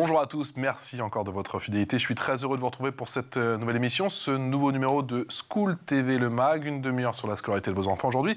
Bonjour à tous, merci encore de votre fidélité. Je suis très heureux de vous retrouver pour cette nouvelle émission, ce nouveau numéro de School TV Le Mag, une demi-heure sur la scolarité de vos enfants. Aujourd'hui,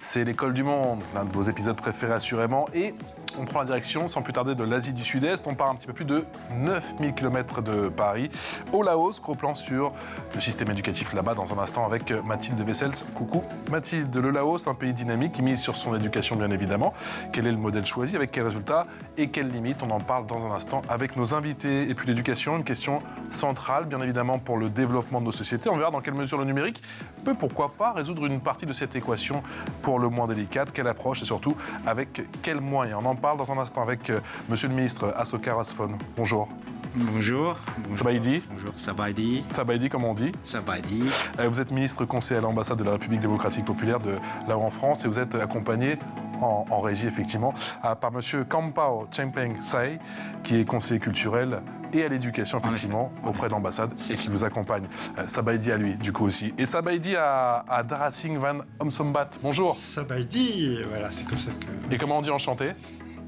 c'est l'école du monde, l'un de vos épisodes préférés assurément, et on prend la direction sans plus tarder de l'Asie du Sud-Est. On part un petit peu plus de 9000 km de Paris, au Laos. Gros plan sur le système éducatif là-bas dans un instant avec Mathilde Wessels. Coucou Mathilde, le Laos, un pays dynamique qui mise sur son éducation bien évidemment. Quel est le modèle choisi, avec quels résultats et quelles limites? On en parle dans un instant avec nos invités. Et puis l'éducation, une question centrale bien évidemment pour le développement de nos sociétés. On verra dans quelle mesure le numérique peut, pourquoi pas, résoudre une partie de cette équation pour le moins délicate. Quelle approche et surtout avec quels moyens? On en parle dans un instant avec Monsieur le ministre Asoka Rasfon. Bonjour. Bonjour. Sabaïdi. Bonjour, Sabaïdi. Sabaïdi, comme on dit. Sabaïdi. Vous êtes ministre conseiller à l'ambassade de la République démocratique populaire de Laos en France et vous êtes accompagné en régie, effectivement, par Monsieur Kampao Chempeng Sai, qui est conseiller culturel et à l'éducation, effectivement, auprès de l'ambassade et qui vous accompagne. Sabaïdi à lui, du coup, aussi. Et Sabaïdi à Darasing Van Omsombat. Bonjour. Sabaïdi, voilà, c'est comme ça que... Et comment on dit enchanté?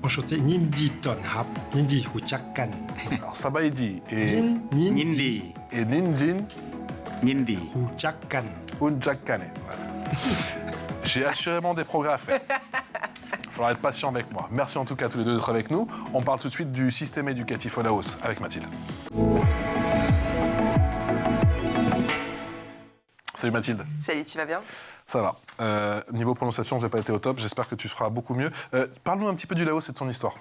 Enchanté, Nindi Tonhap, Nindi Huchakan. Alors, Sabaïdi et... Nindi. Et Ninjin Nindi. Huchakan. Unjakane. Voilà. J'ai assurément des progrès à faire. Il faudra être patient avec moi. Merci en tout cas à tous les deux d'être avec nous. On parle tout de suite du système éducatif au Laos avec Mathilde. Salut Mathilde. Salut, tu vas bien? Ça va. Niveau prononciation, je n'ai pas été au top. J'espère que tu feras beaucoup mieux. Parle-nous un petit peu du Laos et de son histoire.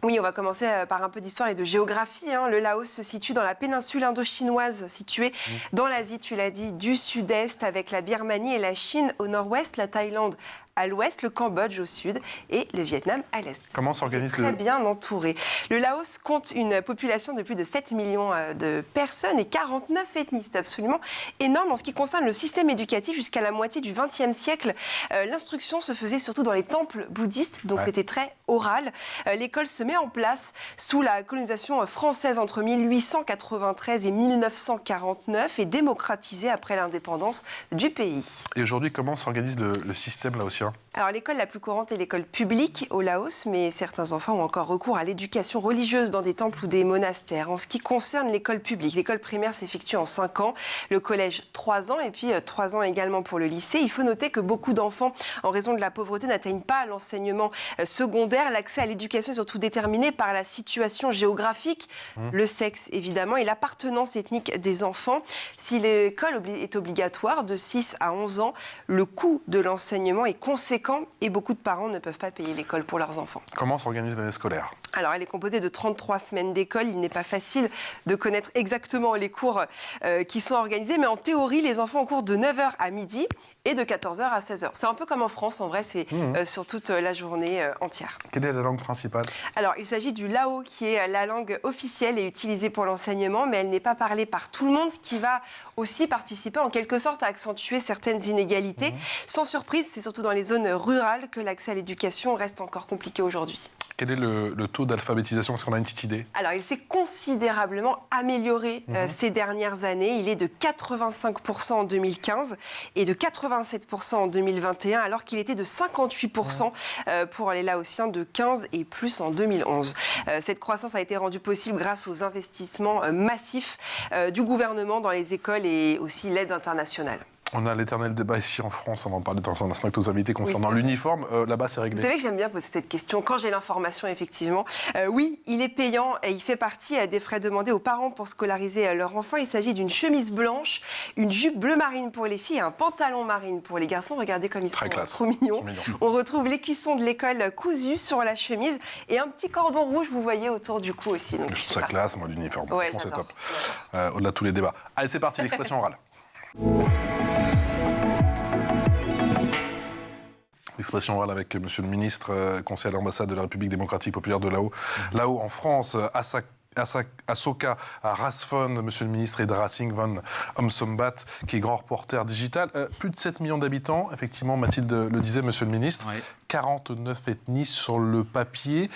Oui, on va commencer par un peu d'histoire et de géographie. Le Laos se situe dans la péninsule indo-chinoise, située dans l'Asie, tu l'as dit, du sud-est, avec la Birmanie et la Chine au nord-ouest, la Thaïlande à l'ouest, le Cambodge au sud et le Vietnam à l'est. Comment s'organise Très bien entouré. Le Laos compte une population de plus de 7 millions de personnes et 49 ethnies. C'est absolument énorme. En ce qui concerne le système éducatif, jusqu'à la moitié du XXe siècle, l'instruction se faisait surtout dans les temples bouddhistes, donc c'était très oral. L'école se met en place sous la colonisation française entre 1893 et 1949 et démocratisée après l'indépendance du pays. Et aujourd'hui, comment s'organise le système laotien? Alors l'école la plus courante est l'école publique au Laos, mais certains enfants ont encore recours à l'éducation religieuse dans des temples ou des monastères. En ce qui concerne l'école publique, l'école primaire s'effectue en 5 ans, le collège 3 ans et puis 3 ans également pour le lycée. Il faut noter que beaucoup d'enfants, en raison de la pauvreté, n'atteignent pas l'enseignement secondaire. L'accès à l'éducation est surtout déterminé par la situation géographique, le sexe évidemment et l'appartenance ethnique des enfants. Si l'école est obligatoire de 6 à 11 ans, le coût de l'enseignement est conséquent et beaucoup de parents ne peuvent pas payer l'école pour leurs enfants. Comment s'organise l'année scolaire? Alors, elle est composée de 33 semaines d'école. Il n'est pas facile de connaître exactement les cours qui sont organisés, mais en théorie, les enfants ont cours de 9h à midi et de 14h à 16h. C'est un peu comme en France, en vrai, c'est sur toute la journée entière. Quelle est la langue principale? Alors, il s'agit du lao, qui est la langue officielle et utilisée pour l'enseignement, mais elle n'est pas parlée par tout le monde, ce qui va aussi participer en quelque sorte à accentuer certaines inégalités. Sans surprise, c'est surtout dans les zones rurales que l'accès à l'éducation reste encore compliqué aujourd'hui. Quel est le taux d'alphabétisation? Est-ce qu'on a une petite idée? Alors, il s'est considérablement amélioré ces dernières années. Il est de 85% en 2015 et de 87% en 2021, alors qu'il était de 58% pour les Laotiens de 15 et plus en 2011. Cette croissance a été rendue possible grâce aux investissements massifs du gouvernement dans les écoles et aussi l'aide internationale. On a l'éternel débat ici en France, on va en parler dans un instant avec nos invités concernant l'uniforme. Là-bas, c'est réglé. Vous savez que j'aime bien poser cette question quand j'ai l'information, effectivement. Oui, il est payant et il fait partie des frais demandés aux parents pour scolariser leur enfant. Il s'agit d'une chemise blanche, une jupe bleu marine pour les filles et un pantalon marine pour les garçons. Regardez comme ils sont trop mignons. On retrouve l'écusson de l'école cousu sur la chemise et un petit cordon rouge, vous voyez, autour du cou aussi. Donc, je trouve ça classe, moi, l'uniforme. Ouais, franchement, c'est top. Au-delà de tous les débats. Allez, c'est parti, l'expression orale. L'expression orale avec Monsieur le ministre, conseiller à l'ambassade de la République démocratique populaire de Laos. Laos en France, Asoka Rasfon, Monsieur le ministre, et Darasing Van Omsombat, qui est grand reporter digital. Plus de 7 millions d'habitants, effectivement, Mathilde le disait, Monsieur le ministre. Oui. 49 ethnies sur le papier.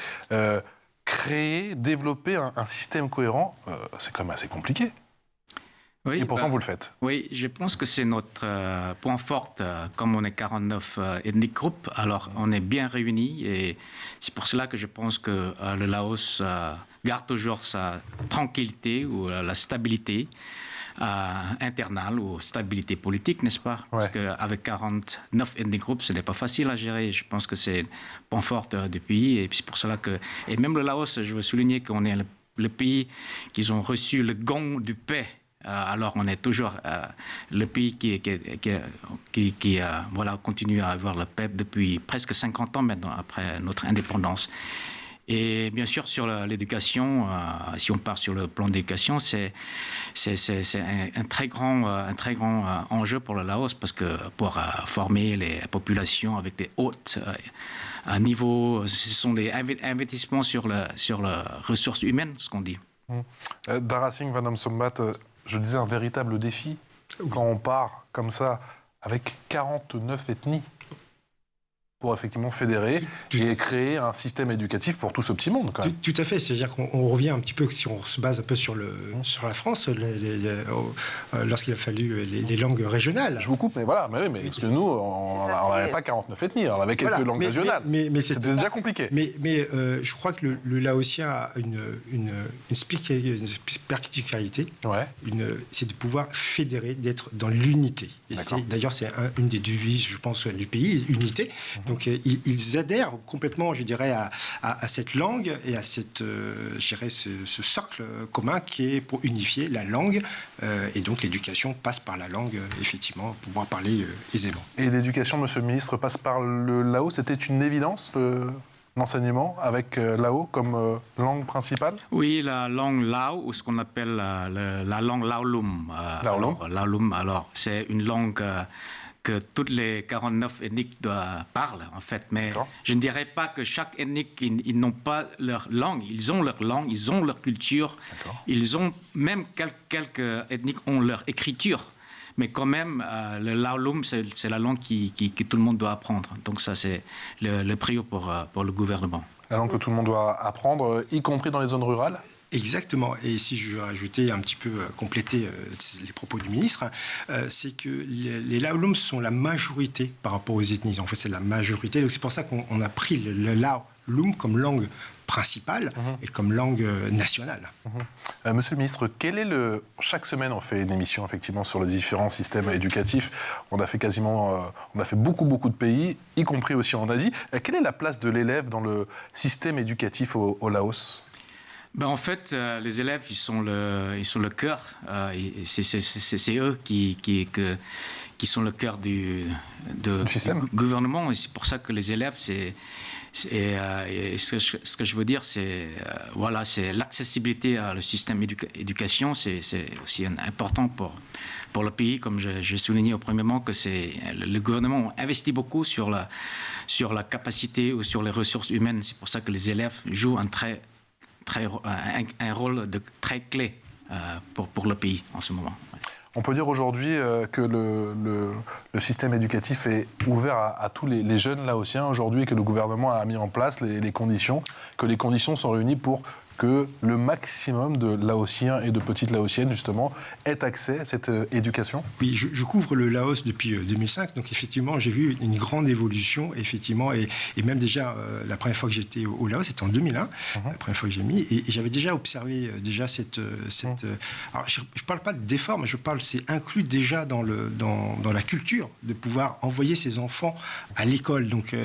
Créer, développer un système cohérent, c'est quand même assez compliqué. Oui, et pourtant, vous le faites. Oui, je pense que c'est notre point fort. Comme on est 49 ethnic group, alors on est bien réunis. Et c'est pour cela que je pense que le Laos garde toujours sa tranquillité ou la stabilité internale ou stabilité politique, n'est-ce pas? Parce qu'avec 49 ethnic groups, ce n'est pas facile à gérer. Je pense que c'est un point fort du pays. Et c'est pour cela que... Et même le Laos, je veux souligner qu'on est le pays qui ont reçu le gong du paix. Alors on est toujours le pays qui voilà, continue à avoir la paix depuis presque 50 ans maintenant, après notre indépendance. Et bien sûr, sur l'éducation, si on part sur le plan d'éducation, c'est un très grand enjeu pour le Laos, parce que pour former les populations avec des hautes niveaux, ce sont des investissements sur les ressources humaines, ce qu'on dit. Dara Singh Vanamsombat, je disais un véritable défi quand on part comme ça avec 49 ethnies pour effectivement fédérer et créer un système éducatif pour tout ce petit monde. Quand même. Tout à fait, c'est-à-dire qu'on revient un petit peu, si on se base un peu sur la France, lorsqu'il a fallu les langues régionales. Je vous coupe, mais voilà, mais parce que nous, on n'avait pas 49 ethnies, on avait quelques langues régionales. Mais c'était déjà compliqué. Mais je crois que le Laotien a une particularité, c'est de pouvoir fédérer, d'être dans l'unité. D'ailleurs, c'est une des devises, je pense, du pays, unité. Donc, ils adhèrent complètement, je dirais, à cette langue et à ce socle commun qui est pour unifier la langue. Et donc, l'éducation passe par la langue, effectivement, pour pouvoir parler aisément. Et l'éducation, monsieur le ministre, passe par le lao. C'était une évidence, l'enseignement, avec lao comme langue principale? Oui, la langue lao, ou ce qu'on appelle la langue laolum. Laolum, alors, c'est une langue... que toutes les 49 ethniques parlent, en fait. Mais je ne dirais pas que chaque ethnique, ils n'ont pas leur langue. Ils ont leur langue, ils ont leur culture. Ils ont, même quelques ethniques ont leur écriture. Mais quand même, le laolum, c'est la langue que tout le monde doit apprendre. Donc ça, c'est le prio pour le gouvernement. La langue que tout le monde doit apprendre, y compris dans les zones rurales? Exactement. Et si je veux rajouter un petit peu, compléter les propos du ministre, c'est que les laolums sont la majorité par rapport aux ethnies. En fait, c'est la majorité. Donc, c'est pour ça qu'on a pris le laolum comme langue principale et comme langue nationale. Monsieur le ministre, chaque semaine, on fait une émission effectivement sur les différents systèmes éducatifs. On a fait beaucoup de pays, y compris aussi en Asie. Quelle est la place de l'élève dans le système éducatif au Laos ? En fait, les élèves, ils sont le cœur. C'est eux qui sont le cœur du gouvernement. Et c'est pour ça que les élèves, ce que je veux dire, c'est l'accessibilité à le système d'éducation. C'est aussi important pour le pays, comme j'ai souligné au premier moment, que le gouvernement investit beaucoup sur la capacité ou sur les ressources humaines. C'est pour ça que les élèves jouent un rôle très clé pour le pays en ce moment. On peut dire aujourd'hui que le système éducatif est ouvert à tous les jeunes laotiens aujourd'hui et que le gouvernement a mis en place les conditions, que les conditions sont réunies pour que le maximum de Laotiens et de petites Laotiennes, justement, aient accès à cette éducation? Oui, je couvre le Laos depuis 2005, donc effectivement, j'ai vu une grande évolution, effectivement, et même déjà, la première fois que j'étais au Laos, c'était en 2001, la première fois que j'ai mis, et j'avais déjà observé cette alors, je ne parle pas de d'effort, mais c'est inclus déjà dans la culture de pouvoir envoyer ses enfants à l'école. Donc,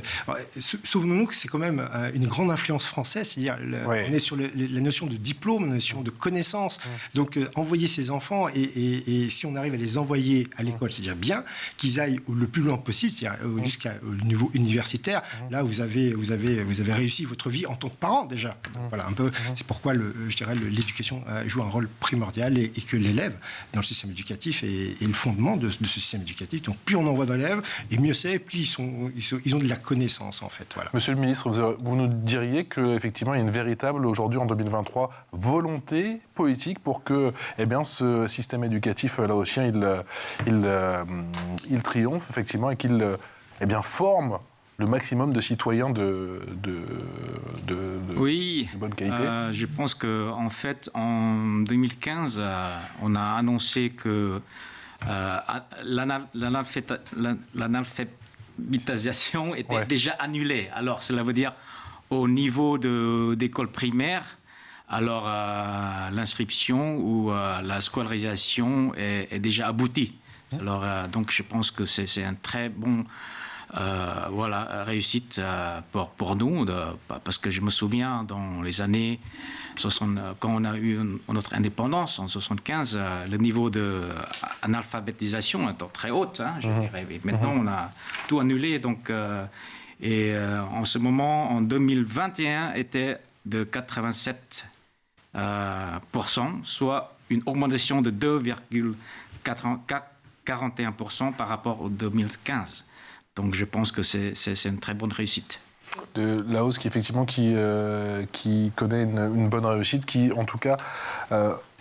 souvenons-nous que c'est quand même une grande influence française, c'est-à-dire, on est sur la notion de diplôme, la notion de connaissance. Donc, envoyer ses enfants, et si on arrive à les envoyer à l'école, c'est déjà bien, qu'ils aillent le plus loin possible, c'est-à-dire jusqu'au niveau universitaire. Là, vous avez réussi votre vie en tant que parent, déjà. Donc, voilà, un peu, c'est pourquoi, je dirais, l'éducation joue un rôle primordial, et que l'élève, dans le système éducatif, est le fondement de ce système éducatif. Donc, plus on envoie d'élèves, et mieux c'est, plus ils ont de la connaissance, en fait. Voilà. Monsieur le ministre, vous nous diriez qu'effectivement, il y a une véritable, aujourd'hui, en 2023, volonté politique pour que ce système éducatif laotien, il triomphe, effectivement, et qu'il forme le maximum de citoyens de bonne qualité. Je pense qu'en fait, en 2015, on a annoncé que l'analphabétisation était déjà annulée. Alors, cela veut dire, au niveau d'école primaire, alors l'inscription ou la scolarisation est déjà aboutie. Alors, donc je pense que c'est un très bon réussite pour nous, parce que je me souviens dans les années 60, quand on a eu notre indépendance en 75, le niveau d'analphabétisation était très haut, hein, je dirais. Et maintenant, on a tout annulé. Donc, en ce moment, en 2021, était de 87%, soit une augmentation de 2,41% par rapport au 2015. Donc je pense que c'est une très bonne réussite. De Laos qui connaît une bonne réussite, qui en tout cas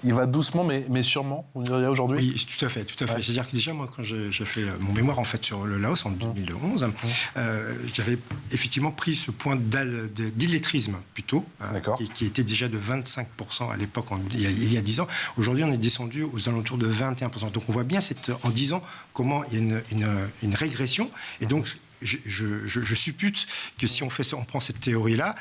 il va doucement mais sûrement, on dirait aujourd'hui. Oui, tout à fait. Ouais. C'est-à-dire que déjà moi quand j'ai fait mon mémoire en fait sur le Laos en 2011, j'avais effectivement pris ce point d'illettrisme plutôt, qui était déjà de 25% à l'époque il y a 10 ans. Aujourd'hui on est descendu aux alentours de 21%. Donc on voit bien en 10 ans comment il y a une régression et donc je suppute que si on prend cette théorie-là,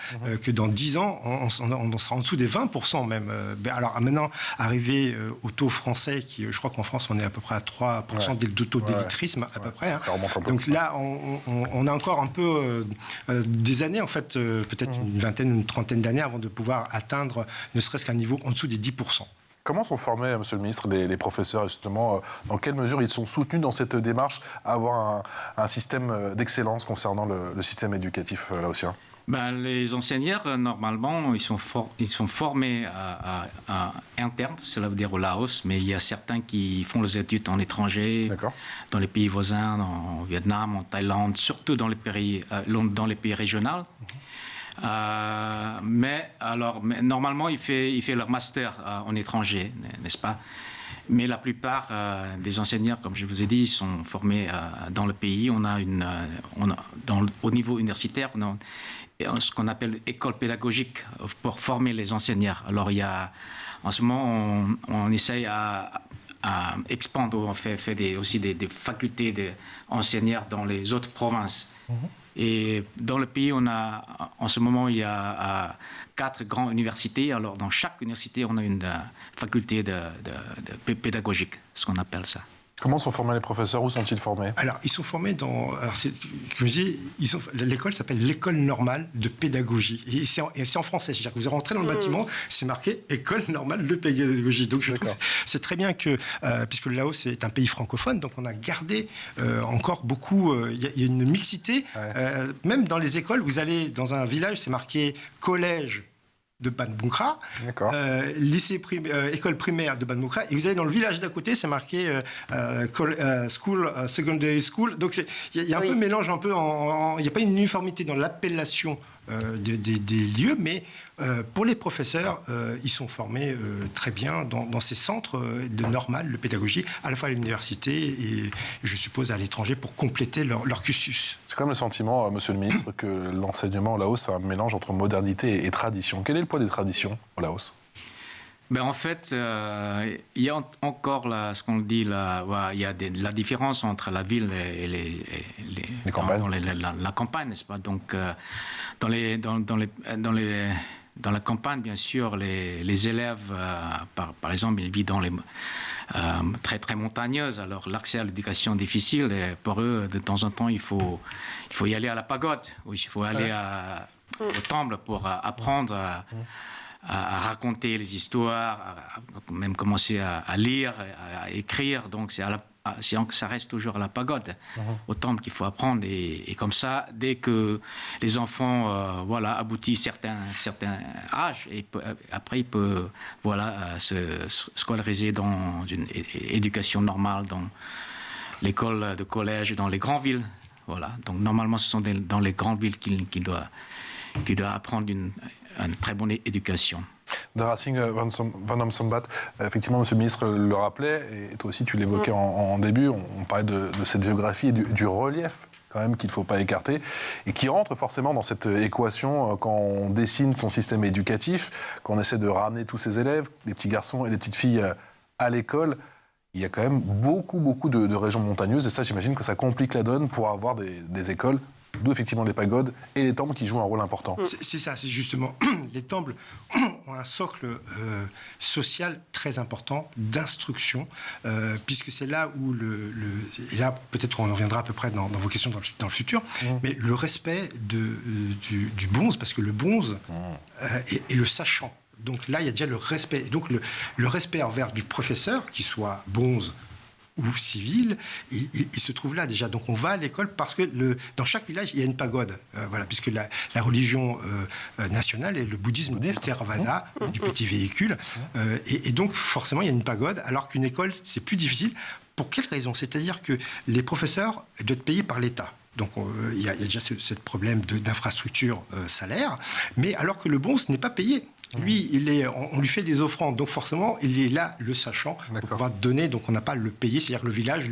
que dans 10 ans, on sera en dessous des 20% même. Alors maintenant, arrivé au taux français, je crois qu'en France, on est à peu près à 3% de taux d'illettrisme, à peu près. Hein. Donc là, on a encore un peu des années, en fait, peut-être une vingtaine, une trentaine d'années avant de pouvoir atteindre ne serait-ce qu'un niveau en dessous des 10%. Comment sont formés, Monsieur le Ministre, les professeurs, justement, dans quelle mesure ils sont soutenus dans cette démarche à avoir un système d'excellence concernant le système éducatif laotien ? Les enseignants, normalement, ils sont formés à interne, cela veut dire au Laos, mais il y a certains qui font les études en étranger, dans les pays voisins, en Vietnam, en Thaïlande, surtout dans les pays régionaux. Mais normalement, il fait leur master en étranger, n'est-ce pas? Mais la plupart des enseignants, comme je vous ai dit, sont formés dans le pays. Au niveau universitaire, on a ce qu'on appelle école pédagogique pour former les enseignants. Alors, en ce moment, on essaye à expandre, on fait aussi des facultés d'enseignants dans les autres provinces. Et dans le pays, en ce moment, il y a 4 grandes universités. Alors, dans chaque université, on a une faculté de pédagogique, ce qu'on appelle ça. Comment sont formés les professeurs? Où sont-ils formés? Alors, ils sont formés dans... comme je dis, l'école s'appelle l'École normale de pédagogie. Et c'est en français. C'est-à-dire que vous rentrez dans le bâtiment, c'est marqué École normale de pédagogie. Donc, je trouve que c'est très bien que... puisque le Laos est un pays francophone, donc on a gardé encore beaucoup... Il y a une mixité. Même dans les écoles, vous allez dans un village, c'est marqué collège de Ban Bungkra, école primaire de Ban Bungkra, et vous allez dans le village d'à côté, c'est marqué school, secondary school. Donc il y a un peu mélange, il n'y a pas une uniformité dans l'appellation des lieux, mais pour les professeurs, ils sont formés très bien dans ces centres de normale de pédagogie, à la fois à l'université et je suppose à l'étranger pour compléter leur cursus. C'est quand même le sentiment, Monsieur le Ministre, que l'enseignement au Laos, c'est un mélange entre modernité et tradition. Quel est le poids des traditions au Laos? En fait, il y a encore ce qu'on dit là, il y a la différence entre la ville et les campagnes. La campagne, n'est-ce pas? Donc, dans la campagne, bien sûr, les élèves, par exemple, ils vivent dans les très très montagneuses. Alors, l'accès à l'éducation est difficile. Et pour eux, de temps en temps, il faut y aller à la pagode. Oui, il faut aller au temple pour apprendre à raconter les histoires, à même commencer à lire, à écrire. Donc, ça reste toujours à la pagode, au temple qu'il faut apprendre. Et comme ça, dès que les enfants aboutissent certains âges, et après, ils peuvent se scolariser dans une éducation normale, dans l'école de collège, dans les grandes villes. Voilà. Donc, normalement, ce sont dans les grandes villes qu'il doit apprendre une très bonne éducation. Dara Singh Van Sombat, effectivement, Monsieur le Ministre le rappelait, et toi aussi tu l'évoquais en début, on parlait de cette géographie et du relief quand même qu'il ne faut pas écarter, et qui rentre forcément dans cette équation quand on dessine son système éducatif, quand on essaie de ramener tous ses élèves, les petits garçons et les petites filles à l'école. Il y a quand même beaucoup de régions montagneuses, et ça, j'imagine que ça complique la donne pour avoir des écoles D'où effectivement les pagodes et les temples qui jouent un rôle important. C'est ça, c'est justement, les temples ont un socle social très important d'instruction, puisque c'est là où et là peut-être on en reviendra à peu près dans vos questions dans le futur, mais le respect du bonze, parce que le bonze est le sachant. Donc là, il y a déjà le respect. Et donc le respect envers du professeur, qu'il soit bonze ou civil, il se trouve là déjà. Donc on va à l'école parce que dans chaque village, il y a une pagode. Voilà, puisque la religion nationale est le bouddhisme du Theravada, du petit véhicule. Et donc forcément, il y a une pagode, alors qu'une école, c'est plus difficile. Pour quelle raison? C'est-à-dire que les professeurs doivent être payés par l'État. Donc il y a déjà ce problème d'infrastructure salaire. Mais alors que le bonze n'est pas payé. Lui, on lui fait des offrandes, donc forcément, il est là, le sachant, pour pouvoir donner, donc on n'a pas à le payer, c'est-à-dire que le village,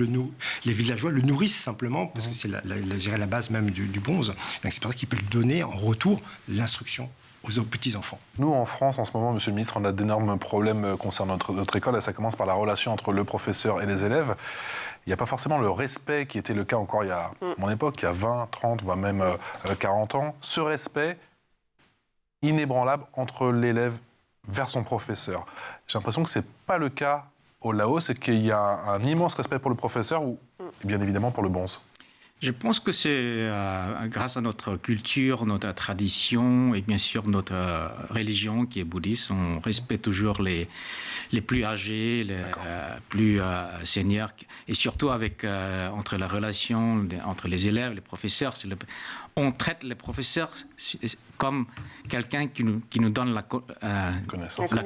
les villageois le nourrissent simplement, parce que c'est la base même du bonze. Donc c'est pour ça qu'il peut le donner en retour l'instruction aux petits-enfants. Nous, en France, en ce moment, Monsieur le Ministre, on a d'énormes problèmes concernant notre école, et ça commence par la relation entre le professeur et les élèves. Il n'y a pas forcément le respect qui était le cas encore il y a, à mon époque, il y a 20, 30, voire même 40 ans. Ce respect inébranlable entre l'élève vers son professeur. J'ai l'impression que ce n'est pas le cas au Laos, et qu'il y a un immense respect pour le professeur, ou bien évidemment pour le bonze. Je pense que c'est grâce à notre culture, notre tradition et bien sûr notre religion qui est bouddhiste. On respecte toujours les plus âgés, les plus seniors, et surtout entre la relation entre les élèves et les professeurs. On traite les professeurs comme quelqu'un qui nous donne la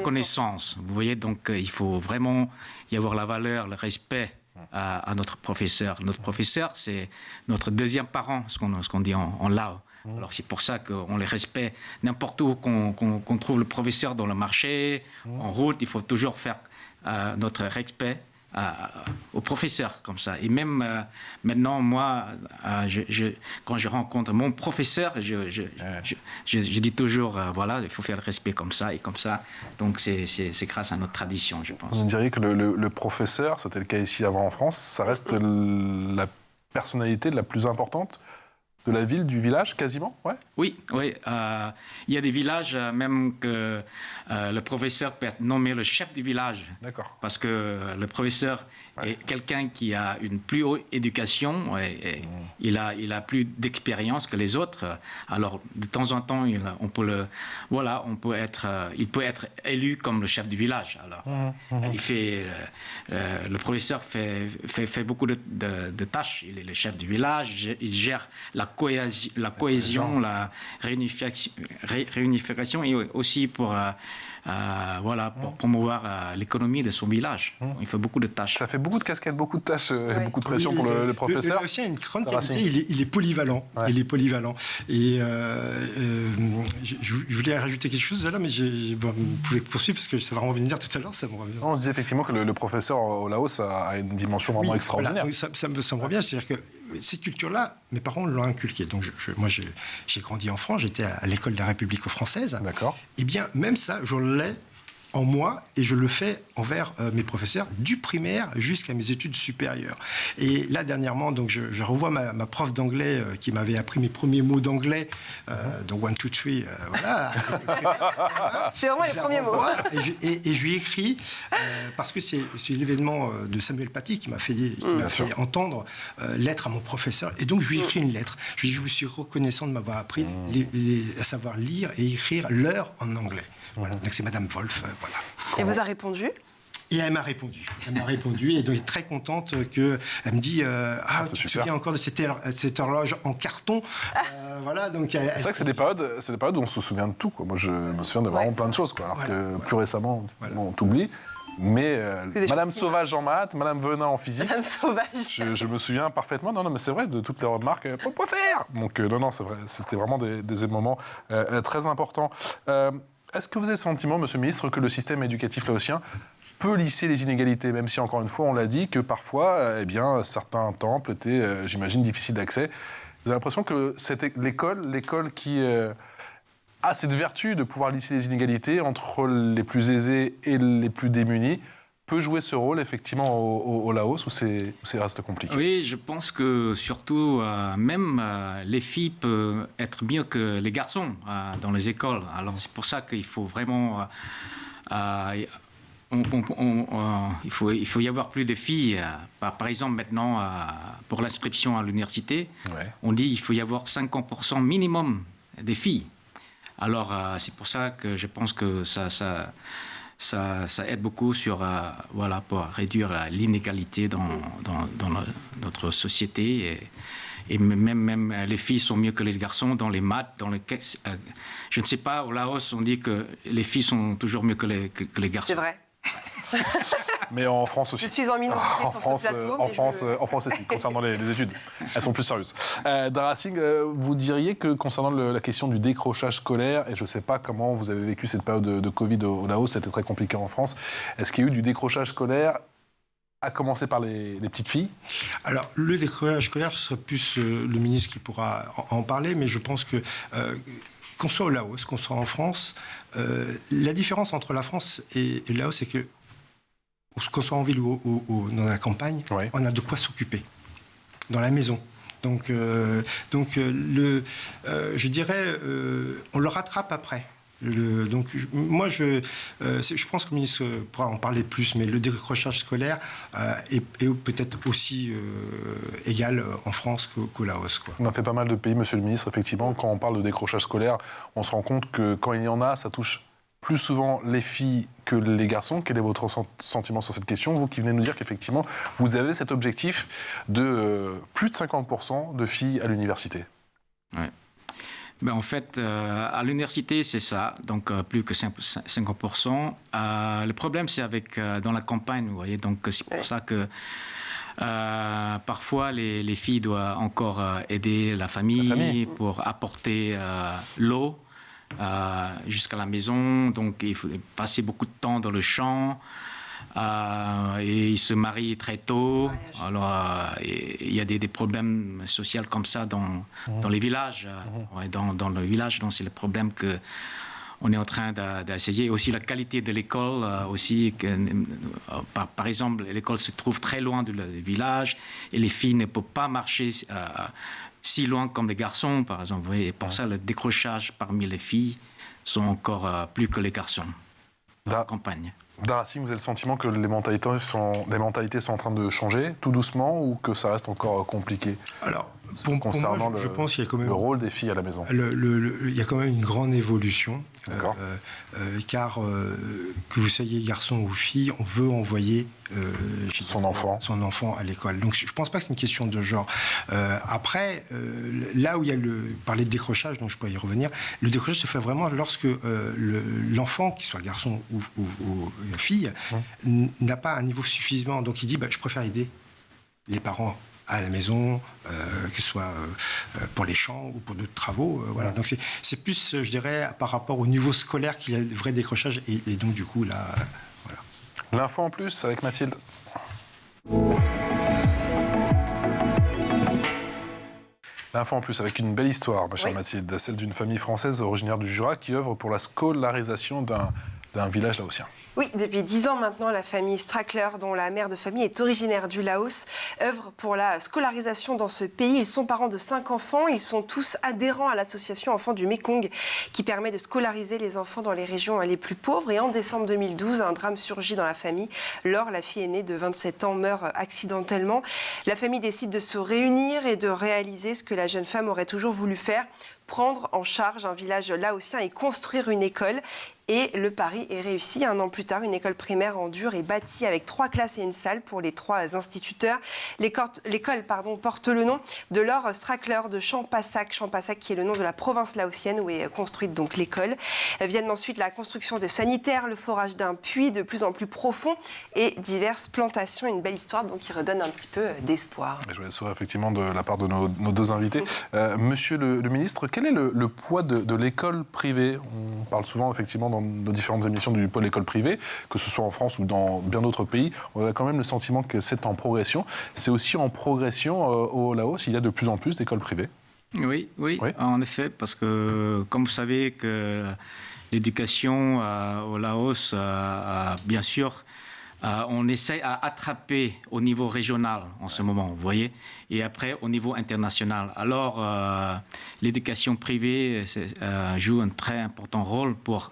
connaissance. Vous voyez, donc il faut vraiment y avoir la valeur, le respect à notre professeur. Notre professeur, c'est notre deuxième parent, ce qu'on dit en Lao. Alors c'est pour ça qu'on les respecte. N'importe où qu'on trouve le professeur dans le marché, en route, il faut toujours faire notre respect au professeur, comme ça. Et même maintenant, moi, quand je rencontre mon professeur, je dis toujours, voilà, il faut faire le respect comme ça et comme ça. Donc c'est grâce à notre tradition, je pense. Vous diriez que le professeur, c'était le cas ici avant en France, ça reste la personnalité la plus importante de la ville, du village, quasiment, ouais. Oui. Il y a des villages même que le professeur peut être nommé le chef du village. D'accord. Parce que le professeur est quelqu'un qui a une plus haute éducation et il a plus d'expérience que les autres. Alors, de temps en temps, il peut être élu comme le chef du village. Alors, le professeur fait beaucoup de tâches. Il est le chef du village, il gère la cohésion, la réunification et aussi pour promouvoir l'économie de son village. Il fait beaucoup de tâches. Ça fait beaucoup de casquettes, beaucoup de tâches et beaucoup de pression pour le professeur. Le aussi a une grande qualité, il est polyvalent. Il est polyvalent. Et je voulais rajouter quelque chose là, mais vous pouvez poursuivre parce que ça va revenir tout à l'heure. On se dit effectivement que le professeur au Laos a une dimension vraiment extraordinaire. Voilà, ça me revient, c'est-à-dire que cette culture-là, mes parents l'ont inculquée. Donc moi, j'ai grandi en France, j'étais à l'école de la République française. D'accord. Eh bien, même ça, je l'ai en moi et je le fais envers mes professeurs du primaire jusqu'à mes études supérieures. Et là, dernièrement, donc, je revois ma prof d'anglais qui m'avait appris mes premiers mots d'anglais, donc 1, 2, 3, voilà. C'est vraiment les premiers mots. Et je lui ai écrit, parce que c'est l'événement de Samuel Paty qui m'a fait entendre lettre à mon professeur. Et donc, je lui ai écrit une lettre. Je lui ai dit, je vous suis reconnaissant de m'avoir appris à savoir lire et écrire l'heure en anglais. Voilà. Donc, c'est Madame Wolf. Voilà. Et vous a répondu ? Et elle m'a répondu. Et donc, elle est très contente qu'elle me dit tu te souviens encore de cette horloge en carton voilà, donc c'est vrai que c'est des périodes où on se souvient de tout, quoi. Moi, je me souviens de vraiment plein de choses, quoi. Alors que plus récemment, on t'oublie. Mais Madame Sauvage en maths, Madame Venin en physique. Madame Sauvage. Je me souviens parfaitement. Non, mais c'est vrai, de toutes les remarques. Pourquoi faire ? Donc, non, c'est vrai. C'était vraiment des moments très importants. Est-ce que vous avez le sentiment, Monsieur le Ministre, que le système éducatif laotien peut lisser les inégalités, même si, encore une fois, on l'a dit, que parfois, certains temples étaient, j'imagine, difficiles d'accès. Vous avez l'impression que c'était l'école qui a cette vertu de pouvoir lisser les inégalités entre les plus aisés et les plus démunis, peut jouer ce rôle effectivement au Laos ou c'est reste compliqué? Oui, je pense que surtout même les filles peuvent être mieux que les garçons dans les écoles. Alors c'est pour ça qu'il faut vraiment il faut y avoir plus de filles. Par exemple, maintenant, pour l'inscription à l'université, on dit qu'il faut y avoir 50% minimum des filles. Alors, c'est pour ça que je pense que ça aide beaucoup pour réduire l'inégalité dans notre société. Et même les filles sont mieux que les garçons dans les maths. Je ne sais pas, au Laos, on dit que les filles sont toujours mieux que les garçons. C'est vrai. Mais en France aussi. Je suis en minorité sur ce plateau. En France aussi, concernant les études. Elles sont plus sérieuses. Dara Singh, vous diriez que concernant la question du décrochage scolaire, et je ne sais pas comment vous avez vécu cette période de Covid au Laos, c'était très compliqué en France, est-ce qu'il y a eu du décrochage scolaire, à commencer par les petites filles? Alors, le décrochage scolaire, ce serait plus le ministre qui pourra en parler, mais je pense que qu'on soit au Laos, qu'on soit en France, la différence entre la France et le Laos, c'est que qu'on soit en ville ou dans la campagne, on a de quoi s'occuper dans la maison. Donc, je dirais, on le rattrape après. Moi, je pense que le ministre pourra en parler plus, mais le décrochage scolaire est peut-être aussi égal en France qu'au Laos, quoi. On a fait pas mal de pays, monsieur le ministre. Effectivement, quand on parle de décrochage scolaire, on se rend compte que quand il y en a, ça touche plus souvent les filles que les garçons. Quel est votre sentiment sur cette question? Vous qui venez nous dire qu'effectivement, vous avez cet objectif de plus de 50% de filles à l'université. Ouais. Ben en fait, à l'université, c'est ça, donc plus que 50%. Le problème, c'est dans la campagne, vous voyez, donc c'est pour ça que parfois les filles doivent encore aider la famille pour apporter l'eau jusqu'à la maison, donc il faut passer beaucoup de temps dans le champ. Et ils se marient très tôt. Alors, il y a des problèmes sociaux comme ça dans les villages. Dans le village, donc c'est le problème que on est en train d'essayer. Aussi la qualité de l'école, par exemple, l'école se trouve très loin du village et les filles ne peuvent pas marcher si loin comme les garçons, par exemple. Et pour ça, le décrochage parmi les filles sont encore plus que les garçons dans la campagne. Dara Singh, vous avez le sentiment que les mentalités sont en train de changer tout doucement ou que ça reste encore compliqué? Alors, concernant je pense qu'il y a quand même le rôle des filles à la maison. Il y a quand même une grande évolution, car que vous soyez garçon ou fille, on veut envoyer son enfant à l'école. Donc je ne pense pas que c'est une question de genre. Après, là où il y a parler de décrochage, donc je peux y revenir, le décrochage se fait vraiment lorsque l'enfant, qu'il soit garçon ou fille, n'a pas un niveau suffisant. Donc il dit, je préfère aider les parents à la maison, que ce soit pour les champs ou pour d'autres travaux. Voilà. Donc c'est plus, je dirais, par rapport au niveau scolaire qu'il y a le vrai décrochage. Et donc, du coup, là, voilà. L'info en plus avec Mathilde. L'info en plus avec une belle histoire, ma chère Mathilde, celle d'une famille française originaire du Jura qui œuvre pour la scolarisation d'un village laotien. Oui, depuis 10 ans maintenant, la famille Strackler, dont la mère de famille est originaire du Laos, œuvre pour la scolarisation dans ce pays. Ils sont parents de 5 enfants. Ils sont tous adhérents à l'association Enfants du Mékong, qui permet de scolariser les enfants dans les régions les plus pauvres. Et en décembre 2012, un drame surgit dans la famille. Laure, la fille aînée de 27 ans, meurt accidentellement. La famille décide de se réunir et de réaliser ce que la jeune femme aurait toujours voulu faire: prendre en charge un village laotien et construire une école. Et le pari est réussi. 1 an plus tard, une école primaire en dur est bâtie avec 3 classes et une salle pour les 3 instituteurs. L'école porte le nom de Laure Strackler de Champassak. Champassak qui est le nom de la province laotienne où est construite donc l'école. Viennent ensuite la construction de sanitaires, le forage d'un puits de plus en plus profond et diverses plantations. Une belle histoire donc qui redonne un petit peu d'espoir. Je voulais savoir effectivement de la part de nos 2 invités. Monsieur le ministre, quel est le poids de l'école privée? On parle souvent effectivement dans nos différentes émissions du pôle école privée, que ce soit en France ou dans bien d'autres pays. On a quand même le sentiment que c'est en progression. C'est aussi en progression au Laos. Il y a de plus en plus d'écoles privées. Oui, en effet, parce que comme vous savez que l'éducation au Laos, bien sûr, on essaie à attraper au niveau régional en ce moment, vous voyez, et après au niveau international. Alors, l'éducation privée joue un très important rôle pour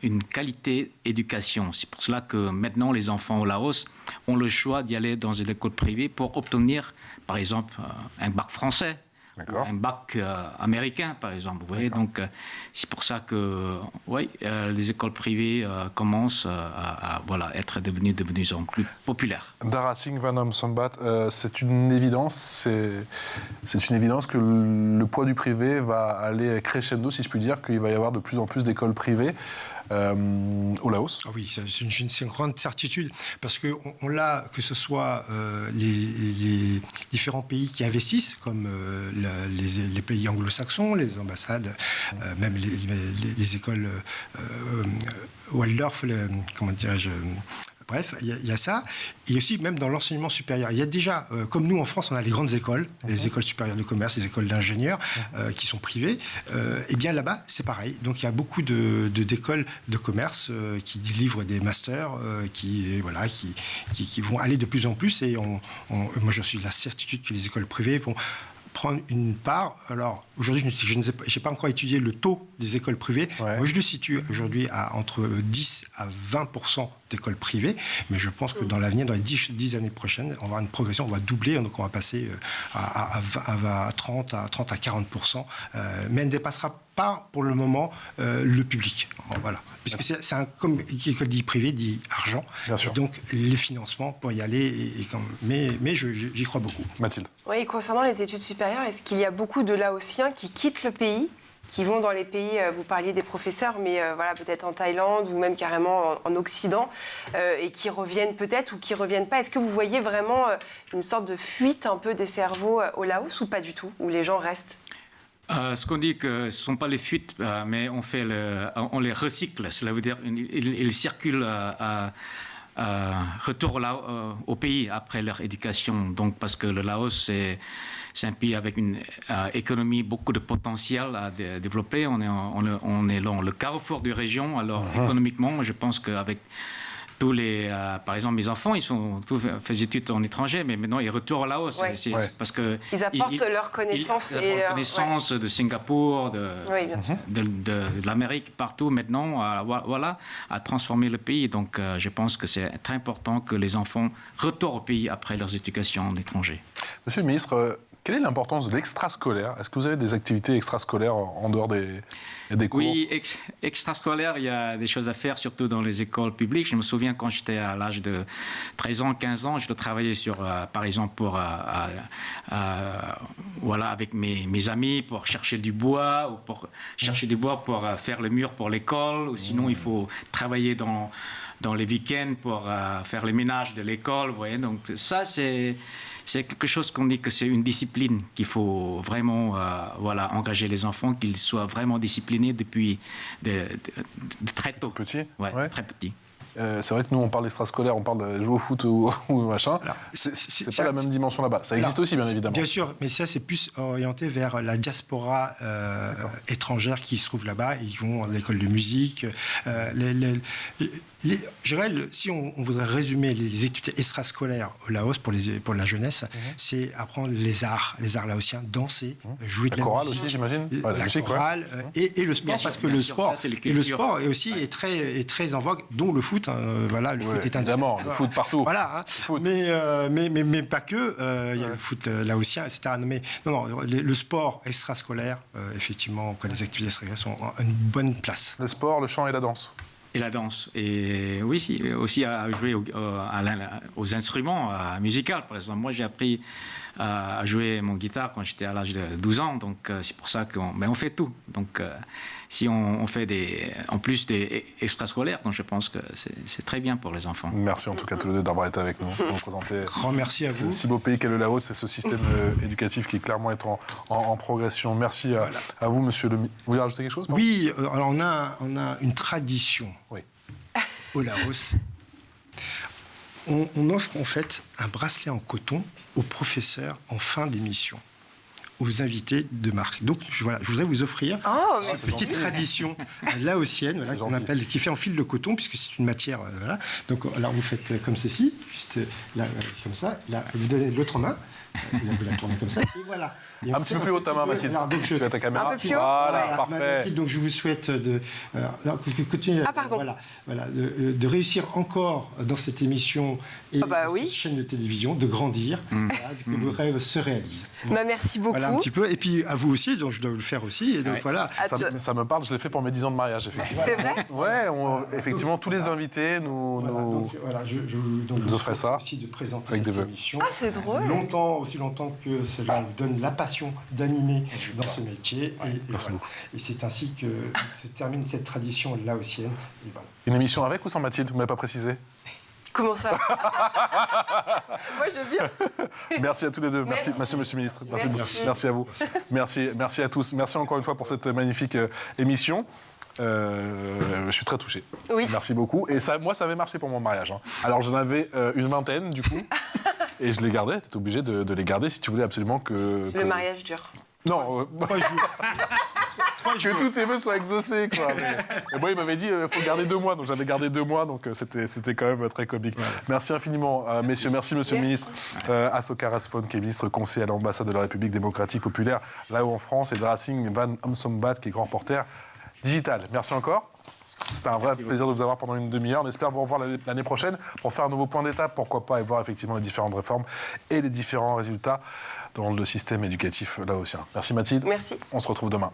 une qualité d'éducation. C'est pour cela que maintenant, les enfants au Laos ont le choix d'y aller dans une école privée pour obtenir, par exemple, un bac français. Un bac américain, par exemple. Vous voyez, donc c'est pour ça que les écoles privées commencent à être devenues de plus en plus populaires. Dara Singh Vanom Sombat, c'est une évidence. C'est une évidence que le poids du privé va aller crescendo, si je puis dire, qu'il va y avoir de plus en plus d'écoles privées. Au Laos. Oui, c'est une grande certitude parce qu'on l'a, que ce soit les différents pays qui investissent, comme les pays anglo-saxons, les ambassades, même les écoles Waldorf, comment dirais-je. Bref, il y a ça. Et aussi, même dans l'enseignement supérieur. Il y a déjà, comme nous en France, on a les grandes écoles, les écoles supérieures de commerce, les écoles d'ingénieurs qui sont privées. Et bien là-bas, c'est pareil. Donc il y a beaucoup d'écoles de commerce qui délivrent des masters, qui vont aller de plus en plus. Et moi, je suis de la certitude que les écoles privées vont prendre une part. Alors, aujourd'hui, je n'ai pas encore étudié le taux des écoles privées. Ouais. Moi, je le situe aujourd'hui à entre 10 à 20% d'écoles privées. Mais je pense que dans l'avenir, dans les 10 années prochaines, on va avoir une progression, on va doubler. Donc, on va passer à 30 à 40%. Mais elle ne dépassera pas, pour le moment, le public. Voilà. Puisque c'est comme l'école dit privé, dit argent. Bien sûr. Donc, les financements pour y aller. Mais j'y crois beaucoup. Mathilde. Oui, concernant les études supérieures, est-ce qu'il y a beaucoup de Laotiens qui quittent le pays, qui vont dans les pays, vous parliez des professeurs, mais peut-être en Thaïlande ou même carrément en Occident, et qui reviennent peut-être ou qui ne reviennent pas? Est-ce que vous voyez vraiment une sorte de fuite un peu des cerveaux au Laos ou pas du tout, où les gens restent? Ce qu'on dit que ce ne sont pas les fuites, mais on les recycle. Cela veut dire qu'ils circulent retour au pays après leur éducation. Donc, parce que le Laos, c'est un pays avec une économie, beaucoup de potentiel à développer. On est dans le carrefour de région. Alors, économiquement, je pense qu'avec tous par exemple, mes enfants, ils tous fait des études en étranger, mais maintenant ils retournent au Laos. Parce que ils apportent leurs connaissances. Ils apportent connaissances de Singapour, de l'Amérique, partout maintenant, à transformer le pays. Donc je pense que c'est très important que les enfants retournent au pays après leurs éducations en étranger. Monsieur le ministre, quelle est l'importance de l'extrascolaire? Est-ce que vous avez des activités extrascolaires en dehors des cours? Oui, extrascolaire, il y a des choses à faire, surtout dans les écoles publiques. Je me souviens quand j'étais à l'âge de 13 ans, 15 ans, je travaillais par exemple, avec mes amis pour chercher du bois, ou pour chercher du bois pour faire le mur pour l'école, ou sinon il faut travailler dans les week-ends pour faire les ménages de l'école. Vous voyez, donc ça, c'est quelque chose qu'on dit que c'est une discipline qu'il faut vraiment engager les enfants, qu'ils soient vraiment disciplinés depuis de très tôt. Petit. Ouais. Très petit. C'est vrai que nous, on parle extrascolaire, on parle de jouer au foot ou machin. C'est pas la même dimension là-bas. Ça existe aussi, bien évidemment. Bien sûr, mais ça, c'est plus orienté vers la diaspora étrangère qui se trouve là-bas. Ils vont à l'école de musique. Je dirais, si on voudrait résumer les études extrascolaires au Laos pour la jeunesse, c'est apprendre les arts laotiens, danser, jouer de la chorale musique. aussi, j'imagine. La chorale et le sport, parce que le sport est très en vogue, dont le foot. Le foot est évidemment, le foot partout. Voilà, mais pas que. Il y a le foot laotien, etc. Mais le sport extrascolaire, effectivement, quand les activités extrascolaires sont à une bonne place. Le sport, le chant et la danse. Et la danse. Et oui, aussi à jouer aux instruments musicaux. Par exemple, moi, j'ai appris à jouer mon guitare quand j'étais à l'âge de 12 ans. Donc, c'est pour ça qu'on fait tout. Donc, si on fait en plus des extrascolaires, donc je pense que c'est très bien pour les enfants. Merci en tout cas tous les deux d'avoir été avec nous pour nous présenter. Grand merci à vous. Ce si beau pays qu'est le Laos et ce système éducatif qui clairement est en progression. Merci à vous, monsieur le ministre. Vous voulez rajouter quelque chose? Oui, alors on a une tradition au Laos. On offre en fait un bracelet en coton aux professeurs en fin d'émission. aux invités de marque. Donc voilà, je voudrais vous offrir cette petite tradition laotienne qui est faite en fil de coton, puisque c'est une matière. Voilà. Donc alors vous faites comme ceci, juste là, comme ça. Là, vous donnez l'autre main. Là, vous la tournez comme ça. Et voilà. Et un petit peu plus haut ta main, Mathilde. Alors, donc, tu as ta caméra. Un peu plus haut. Voilà, parfait. Mathilde, donc je vous souhaite de réussir encore dans cette émission et cette chaîne de télévision, de grandir, que vos rêves se réalisent. Merci beaucoup. Voilà un petit peu. Et puis à vous aussi, donc je dois le faire aussi. Et donc voilà. Ça me parle, je l'ai fait pour mes 10 ans de mariage, effectivement. C'est vrai ? Ouais, effectivement, tous les invités nous offraient ça. Aussi de présenter avec cette émission. Ah, c'est drôle. Aussi longtemps que cela vous donne la passion d'animer dans ce métier. Et c'est ainsi que se termine cette tradition laotienne. Et voilà. Une émission avec ou sans Mathilde ? Vous ne m'avez pas précisé. Comment ça ? Moi, je viens. Merci à tous les deux. Merci, monsieur le ministre. Merci à vous. Merci à tous. Merci encore une fois pour cette magnifique émission. Je suis très touché. Oui. Merci beaucoup. Et ça, moi, ça avait marché pour mon mariage. Hein. Alors, j'en avais une vingtaine, du coup. Et je les gardais. Tu étais obligé de les garder si tu voulais absolument que... Le mariage dure. Non, 3 jours. que tous tes vœux soient exaucés, quoi. Et moi, il m'avait dit, il faut garder 2 mois. Donc, j'avais gardé 2 mois. Donc, c'était quand même très comique. Ouais. Merci infiniment, messieurs. Merci, monsieur le ministre. Asokar Asfon, qui est ministre conseiller à l'ambassade de la République démocratique populaire, là-haut en France, et Drasing Van Omsombat, qui est grand reporter digital. Merci encore. C'était un vrai plaisir de vous avoir pendant une demi-heure. On espère vous revoir l'année prochaine pour faire un nouveau point d'étape, pourquoi pas, et voir effectivement les différentes réformes et les différents résultats dans le système éducatif laotien. Merci Mathilde. Merci. On se retrouve demain.